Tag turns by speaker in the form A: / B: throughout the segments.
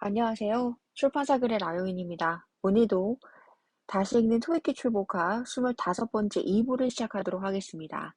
A: 안녕하세요. 출판사 글의 라요인입니다. 오늘도 다시 읽는 토익 기출보카 25번째 2부를 시작하도록 하겠습니다.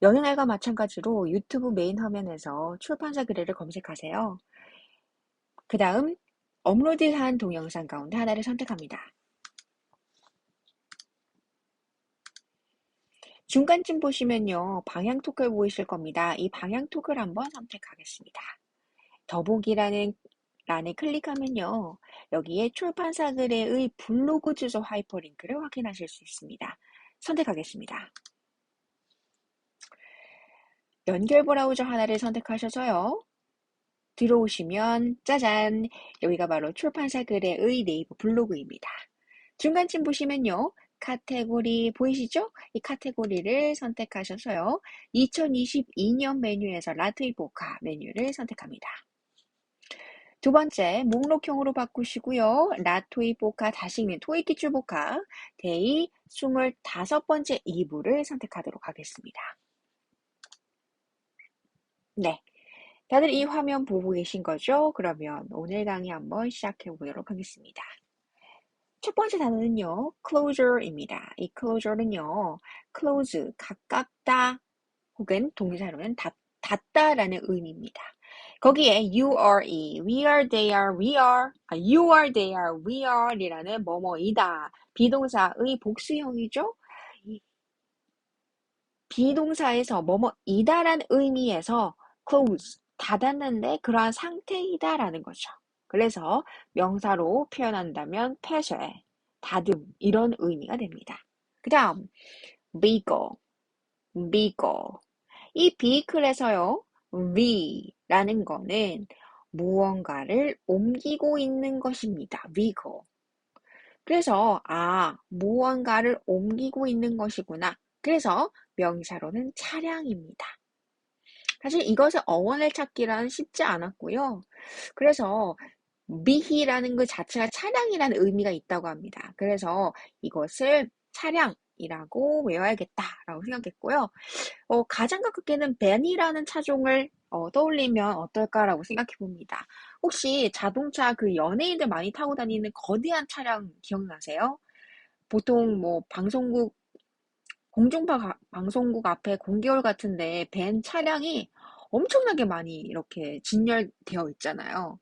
A: 여느 날과 마찬가지로 유튜브 메인 화면에서 출판사 글을 검색하세요. 그 다음 업로드한 동영상 가운데 하나를 선택합니다. 중간쯤 보시면요. 방향 토글 보이실 겁니다. 이 방향 토글 한번 선택하겠습니다. 더보기라는 란에 클릭하면요. 여기에 출판사 글의 블로그 주소 하이퍼링크를 확인하실 수 있습니다. 선택하겠습니다. 연결 브라우저 하나를 선택하셔서요. 들어오시면 짜잔! 여기가 바로 출판사 글의 네이버 블로그입니다. 중간쯤 보시면요. 카테고리 보이시죠? 이 카테고리를 선택하셔서요. 2022년 메뉴에서 라트이보카 메뉴를 선택합니다. 두 번째, 목록형으로 바꾸시고요. 라토이보카 다시 읽는 토익 기출보카 데이 25번째 2부를 선택하도록 하겠습니다. 네, 다들 이 화면 보고 계신 거죠? 그러면 오늘 강의 한번 시작해 보도록 하겠습니다. 첫 번째 단어는요, closure입니다. 이 closure는요, close, 가깝다, 혹은 동사로는 닫다라는 의미입니다. 거기에 you are, we are, they are, we are, you are, they are, we are 이라는 뭐뭐이다. 비동사의 복수형이죠. 비동사에서 뭐뭐이다라는 의미에서 close, 닫았는데 그러한 상태이다라는 거죠. 그래서 명사로 표현한다면 폐쇄, 닫음 이런 의미가 됩니다. 그 다음 vehicle, vehicle 이 vehicle에서요, v라는 거는 무언가를 옮기고 있는 것입니다. vehicle. 그래서 무언가를 옮기고 있는 것이구나. 그래서 명사로는 차량입니다. 사실 이것의 어원을 찾기란 쉽지 않았고요. 그래서 미히라는 것 자체가 차량이라는 의미가 있다고 합니다. 그래서 이것을 차량이라고 외워야겠다라고 생각했고요. 가장 가깝게는 벤이라는 차종을 떠올리면 어떨까라고 생각해 봅니다. 혹시 자동차 그 연예인들 많이 타고 다니는 거대한 차량 기억나세요? 보통 뭐 방송국 앞에 공개홀 같은데 벤 차량이 엄청나게 많이 이렇게 진열되어 있잖아요.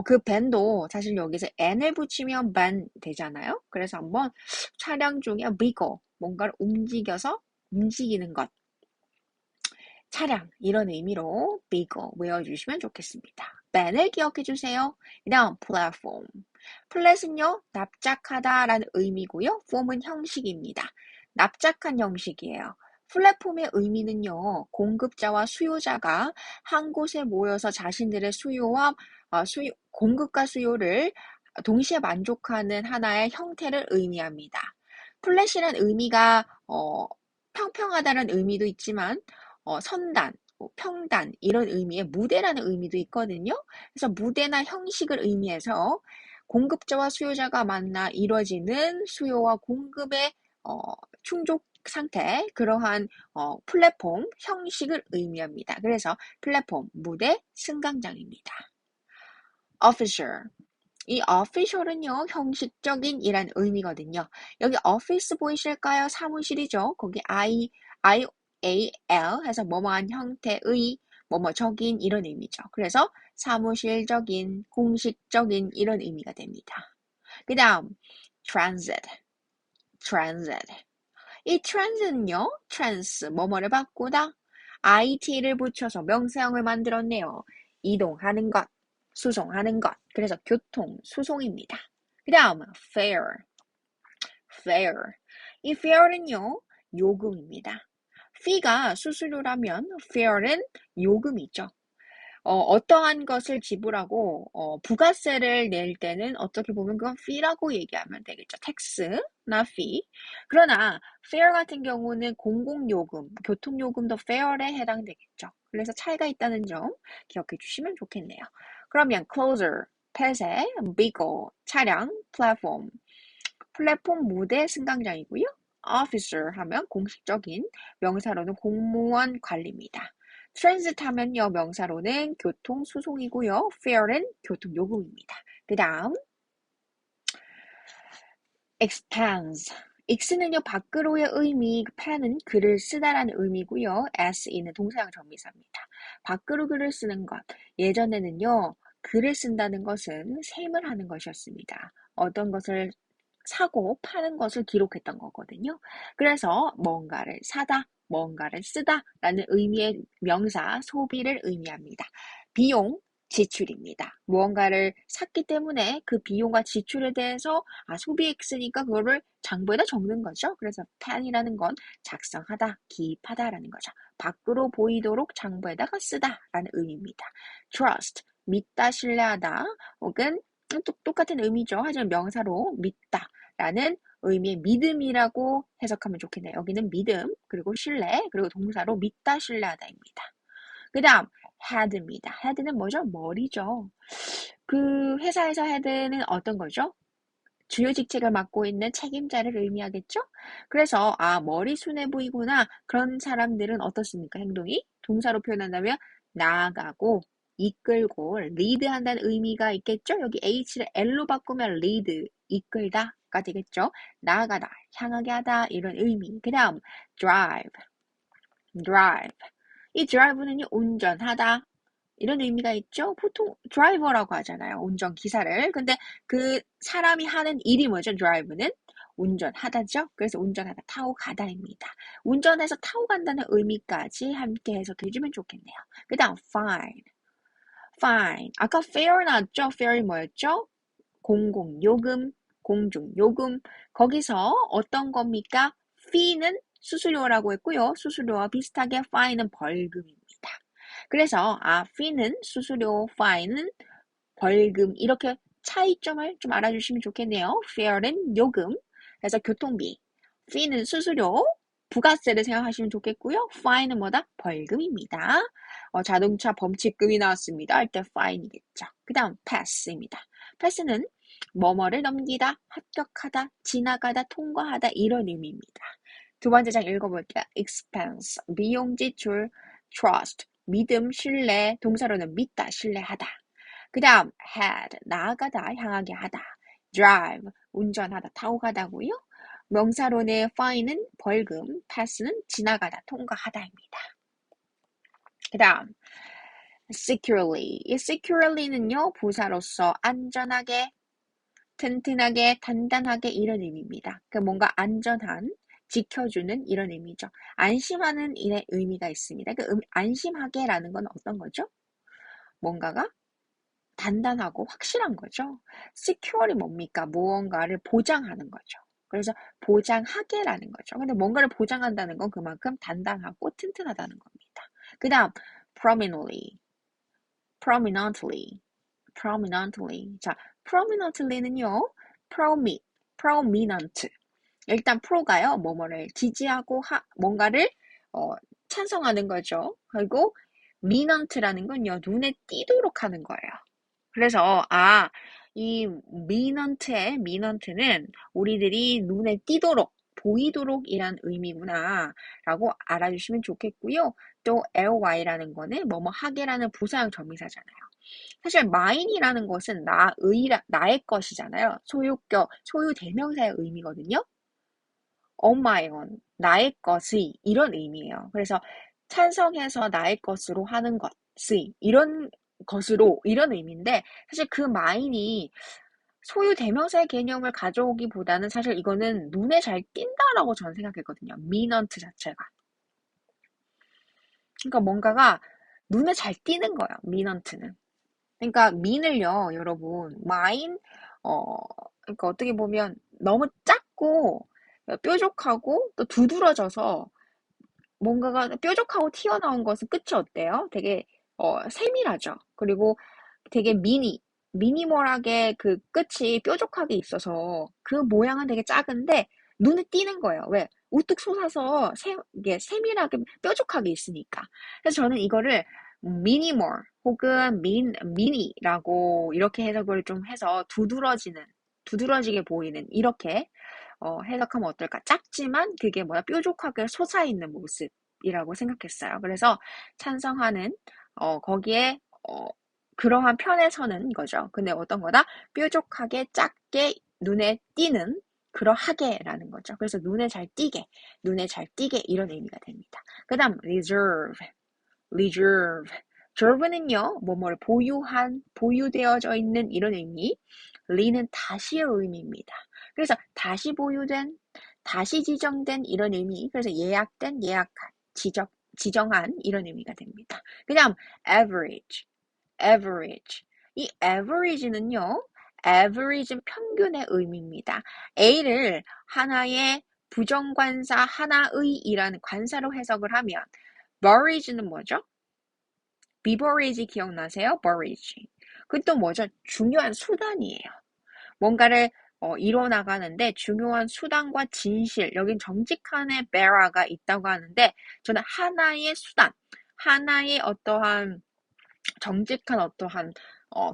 A: 그 벤도 사실 여기서 n을 붙이면 벤 되잖아요. 그래서 한번 차량 중에 vehicle, 뭔가를 움직이는 것, 차량 이런 의미로 vehicle 외워주시면 좋겠습니다. ben을 기억해 주세요. 그 다음 platform. 플랫은요 납작하다라는 의미고요. form은 형식입니다. 납작한 형식이에요. 플랫폼의 의미는요 공급자와 수요자가 한 곳에 모여서 자신들의 공급과 수요를 동시에 만족하는 하나의 형태를 의미합니다. 플랫이란 의미가 평평하다는 의미도 있지만 선단, 평단 이런 의미의 무대라는 의미도 있거든요. 그래서 무대나 형식을 의미해서 공급자와 수요자가 만나 이루어지는 수요와 공급의 충족 상태, 그러한 플랫폼 형식을 의미합니다. 그래서 플랫폼, 무대, 승강장입니다. official. 이 official은요, 형식적인이란 의미거든요. 여기 office 보이실까요? 사무실이죠. 거기 IAL 해서 뭐뭐한 형태의, 뭐뭐적인 이런 의미죠. 그래서 사무실적인, 공식적인 이런 의미가 됩니다. 그 다음, transit. transit. 이 transit는요, trans, 뭐뭐를 바꾸다, it를 붙여서 명사형을 만들었네요. 이동하는 것, 수송하는 것. 그래서 교통, 수송입니다. 그 다음, fare. fare. 이 fare는요, 요금입니다. fee가 수수료라면 fare는 요금이죠. 어떠한 것을 지불하고 부가세를 낼 때는 어떻게 보면 그건 fee라고 얘기하면 되겠죠. tax나 fee. 그러나 fare 같은 경우는 공공요금, 교통요금도 fare에 해당되겠죠. 그래서 차이가 있다는 점 기억해 주시면 좋겠네요. 그러면 closer, 폐쇄, vehicle, 차량, platform, 플랫폼 무대 승강장이고요. officer 하면 공식적인, 명사로는 공무원 관리입니다. transit 하면요, 명사로는 교통 수송이고요. fare는 교통 요금입니다. 그 다음 expands. ex는요, 밖으로의 의미, pan은 글을 쓰다라는 의미고요. se는 동사형 전미사입니다. 밖으로 글을 쓰는 것. 예전에는요, 글을 쓴다는 것은 셈을 하는 것이었습니다. 어떤 것을 사고 파는 것을 기록했던 거거든요. 그래서 뭔가를 사다, 뭔가를 쓰다 라는 의미의 명사 소비를 의미합니다. 비용, 지출입니다. 무언가를 샀기 때문에 그 비용과 지출에 대해서 소비액쓰니까 그거를 장부에다 적는 거죠. 그래서 plan이라는 건 작성하다, 기입하다라는 거죠. 밖으로 보이도록 장부에다가 쓰다라는 의미입니다. trust, 믿다, 신뢰하다 혹은 똑같은 의미죠. 하지만 명사로 믿다라는 의미의 믿음이라고 해석하면 좋겠네요. 여기는 믿음, 그리고 신뢰, 그리고 동사로 믿다, 신뢰하다입니다. 그 다음 head입니다. head는 뭐죠? 머리죠. 그 회사에서 head는 어떤 거죠? 주요 직책을 맡고 있는 책임자를 의미하겠죠? 그래서 머리 순해 보이구나. 그런 사람들은 어떻습니까? 행동이? 동사로 표현한다면 나아가고 이끌고 리드한다는 의미가 있겠죠? 여기 H를 L로 바꾸면 리드, 이끌다가 되겠죠? 나아가다, 향하게 하다 이런 의미. 그 다음 drive. 이 drive는요, 운전하다. 이런 의미가 있죠? 보통 드라이버라고 하잖아요. 운전기사를. 근데 그 사람이 하는 일이 뭐죠? 드라이브는? 운전하다죠? 그래서 운전하다, 타고 가다입니다. 운전해서 타고 간다는 의미까지 함께 해석해주면 좋겠네요. 그 다음 fine. 아까 fare 나왔죠? fare이 뭐였죠? 공공요금, 공중요금. 거기서 어떤 겁니까? fee는 수수료라고 했고요. 수수료와 비슷하게 fine은 벌금입니다. 그래서 fee는 수수료, fine은 벌금 이렇게 차이점을 좀 알아주시면 좋겠네요. fare는 요금, 그래서 교통비, fee는 수수료, 부가세를 생각하시면 좋겠고요. fine은 뭐다? 벌금입니다. 자동차 범칙금이 나왔습니다. 할 때 fine이겠죠. 그 다음 pass입니다. pass는 뭐뭐를 넘기다, 합격하다, 지나가다, 통과하다 이런 의미입니다. 두 번째 장 읽어볼게요. expense, 비용 지출, trust, 믿음, 신뢰, 동사로는 믿다, 신뢰하다. 그 다음 head, 나아가다, 향하게 하다. drive, 운전하다, 타고 가다고요. 명사로는 fine은 벌금, pass는 지나가다, 통과하다입니다. 그 다음 securely, 이 securely는요, 부사로서 안전하게, 튼튼하게, 단단하게 이런 의미입니다. 그러니까 뭔가 안전한, 지켜주는 이런 의미죠. 안심하는 일의 의미가 있습니다. 그 안심하게라는 건 어떤 거죠? 뭔가가 단단하고 확실한 거죠. secure이 뭡니까? 무언가를 보장하는 거죠. 그래서 보장하게라는 거죠. 근데 뭔가를 보장한다는 건 그만큼 단단하고 튼튼하다는 겁니다. 그 다음 prominently. 자, prominently는요, prominent. 일단 pro가요, 뭐뭐를 지지하고 뭔가를 찬성하는 거죠. 그리고 minent라는 건요, 눈에 띄도록 하는 거예요. 그래서 이 민언트는 우리들이 눈에 띄도록 보이도록 이란 의미구나 라고 알아주시면 좋겠고요. 또 ly라는 거는 뭐뭐 하게라는 부사형 전미사잖아요. 사실 mine이라는 것은 나의 것이잖아요. 소유 대명사의 의미거든요. on my own, 나의 것의 이런 의미예요. 그래서 찬성해서 나의 것으로 하는 것의 이런 것으로 이런 의미인데 사실 그 mine이 소유 대명사의 개념을 가져오기보다는 사실 이거는 눈에 잘 띈다라고 저는 생각했거든요. 민언트 자체가. 그러니까 뭔가가 눈에 잘 띄는 거예요. 민언트는. 그러니까 민을요, 여러분, 그러니까 어떻게 보면 너무 작고 뾰족하고 또 두드러져서 뭔가가 뾰족하고 튀어나온 것은 끝이 어때요? 되게 세밀하죠. 그리고 되게 미니멀하게 그 끝이 뾰족하게 있어서 그 모양은 되게 작은데 눈에 띄는 거예요. 왜? 우뚝 솟아서 이게 세밀하게 뾰족하게 있으니까. 그래서 저는 이거를 미니멀 혹은 미니라고 이렇게 해석을 좀 해서 두드러지게 보이는 이렇게 해석하면 어떨까? 작지만 그게 뾰족하게 솟아있는 모습. 이라고 생각했어요. 그래서 찬성하는 거기에 그러한 편에 서는 거죠. 근데 어떤 거다? 뾰족하게 작게 눈에 띄는 그러하게라는 거죠. 그래서 눈에 잘 띄게, 눈에 잘 띄게 이런 의미가 됩니다. 그다음 reserve, reserve. reserve는요, 뭐뭐를 보유한, 보유되어져 있는 이런 의미. re는 다시의 의미입니다. 그래서 다시 보유된, 다시 지정된 이런 의미. 그래서 예약된, 예약한, 지정한 이런 의미가 됩니다. 그다음 average, average. 이 average는요, average는 평균의 의미입니다. A를 하나의 부정관사 하나의이라는 관사로 해석을 하면 beverage는 뭐죠? beverage 기억나세요? beverage. 그것도 뭐죠? 중요한 수단이에요. 뭔가를 이뤄나가는데 중요한 수단과 진실, 여긴 정직한의 bearer가 있다고 하는데 저는 하나의 수단, 하나의 어떠한 정직한 어떠한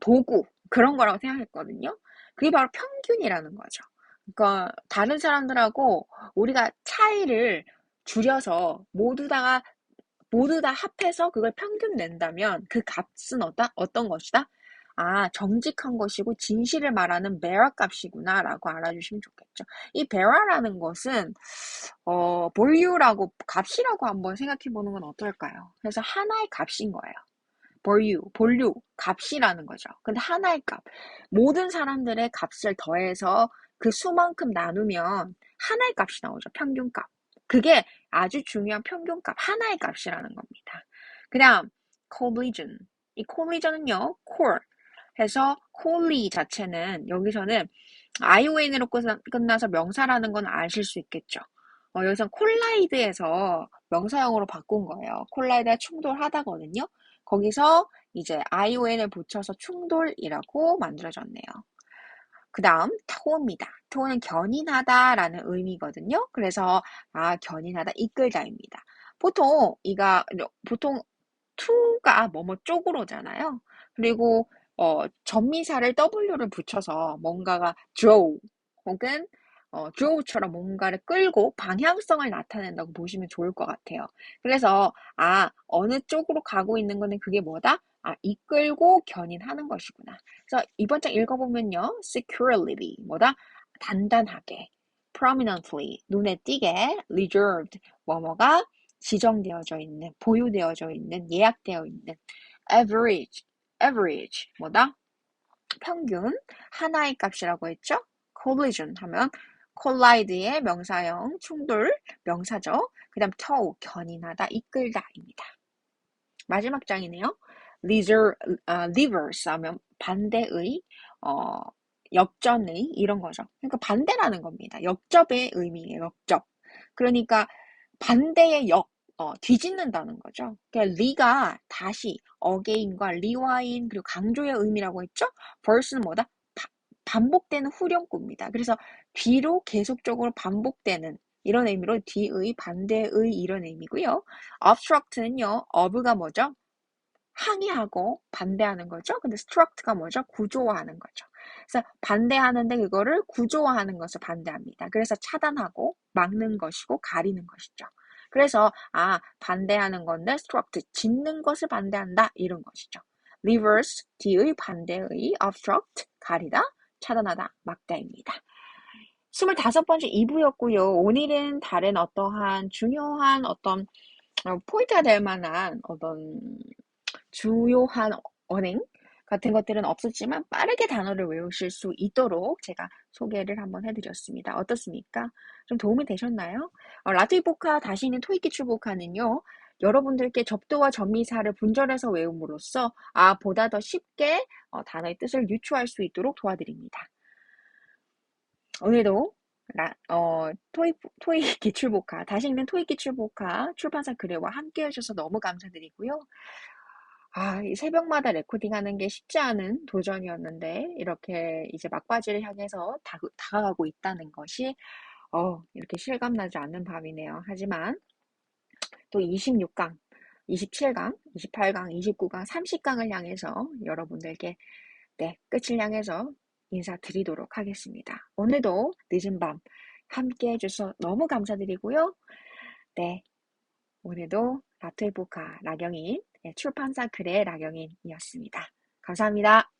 A: 도구 그런 거라고 생각했거든요. 그게 바로 평균이라는 거죠. 그러니까 다른 사람들하고 우리가 차이를 줄여서 모두 다 합해서 그걸 평균 낸다면 그 값은 어떤 것이다? 아, 정직한 것이고 진실을 말하는 베라 값이구나 라고 알아주시면 좋겠죠. 이 베라라는 것은 볼유라고 값이라고 한번 생각해 보는 건 어떨까요? 그래서 하나의 값인 거예요. 볼류, 값이라는 거죠. 근데 하나의 값. 모든 사람들의 값을 더해서 그 수만큼 나누면 하나의 값이 나오죠. 평균값. 그게 아주 중요한 평균값, 하나의 값이라는 겁니다. 그 다음, collision. 이 collision은요, core 해서 colli 자체는 여기서는 ION으로 끝나서 명사라는 건 아실 수 있겠죠. 여기서 콜라이드에서 명사형으로 바꾼 거예요. 콜라이드가 충돌하다거든요. 거기서 이제 ION을 붙여서 충돌이라고 만들어졌네요. 그 다음 to입니다. to는 견인하다라는 의미거든요. 그래서 견인하다, 이끌다입니다. 보통 to가 뭐뭐 쪽으로잖아요. 그리고 전미사를 W를 붙여서 뭔가가 drove 혹은 drove처럼 뭔가를 끌고 방향성을 나타낸다고 보시면 좋을 것 같아요. 그래서 어느 쪽으로 가고 있는 거는 그게 뭐다? 이끌고 견인하는 것이구나. 그래서 이번 장 읽어보면요. securely 뭐다? 단단하게 prominently 눈에 띄게 reserved 뭐뭐가 지정되어져 있는, 보유되어져 있는, 예약되어 있는 average 뭐다? 평균 하나의 값이라고 했죠? collision 하면 collide의 명사형 충돌 명사죠. 그 다음 tow 견인하다, 이끌다입니다. 마지막 장이네요. reverse 하면 반대의 역전의 이런 거죠. 그러니까 반대라는 겁니다. 역접의 의미예요. 역접. 그러니까 반대의 뒤집는다는 거죠. 그러니까 리가 다시 again과 rewind 그리고 강조의 의미라고 했죠. verse는 뭐다? 반복되는 후렴구입니다. 그래서 뒤로 계속적으로 반복되는 이런 의미로 뒤의 반대의 이런 의미고요. obstruct는요. of가 뭐죠? 항의하고 반대하는 거죠. 근데 struct가 뭐죠? 구조화하는 거죠. 그래서 반대하는데 그거를 구조화하는 것을 반대합니다. 그래서 차단하고 막는 것이고 가리는 것이죠. 그래서 반대하는 건데 struct 짓는 것을 반대한다 이런 것이죠. reverse 뒤의 반대의 obstruct 가리다 차단하다 막다입니다. 25번째 2부였고요. 오늘은 다른 어떠한 중요한 어떤 포인트가 될 만한 어떤 주요한 언행 같은 것들은 없었지만 빠르게 단어를 외우실 수 있도록 제가 소개를 한번 해드렸습니다. 어떻습니까? 좀 도움이 되셨나요? 라트비보카 다시 있는 토익 기출보카는요. 여러분들께 접두와 접미사를 분절해서 외움으로써 보다 더 쉽게 단어의 뜻을 유추할 수 있도록 도와드립니다. 오늘도 토익 기출보카, 다시 읽는 토익 기출보카 출판사 글해와 함께 해주셔서 너무 감사드리고요. 이 새벽마다 레코딩하는 게 쉽지 않은 도전이었는데 이렇게 이제 막바지를 향해서 다가가고 있다는 것이 이렇게 실감나지 않는 밤이네요. 하지만 또 26강, 27강, 28강, 29강, 30강을 향해서 여러분들께 끝을 향해서 인사드리도록 하겠습니다. 오늘도 늦은 밤 함께 해주셔서 너무 감사드리고요. 네, 오늘도 라토에보카 라경인, 출판사 글의 라경인이었습니다. 감사합니다.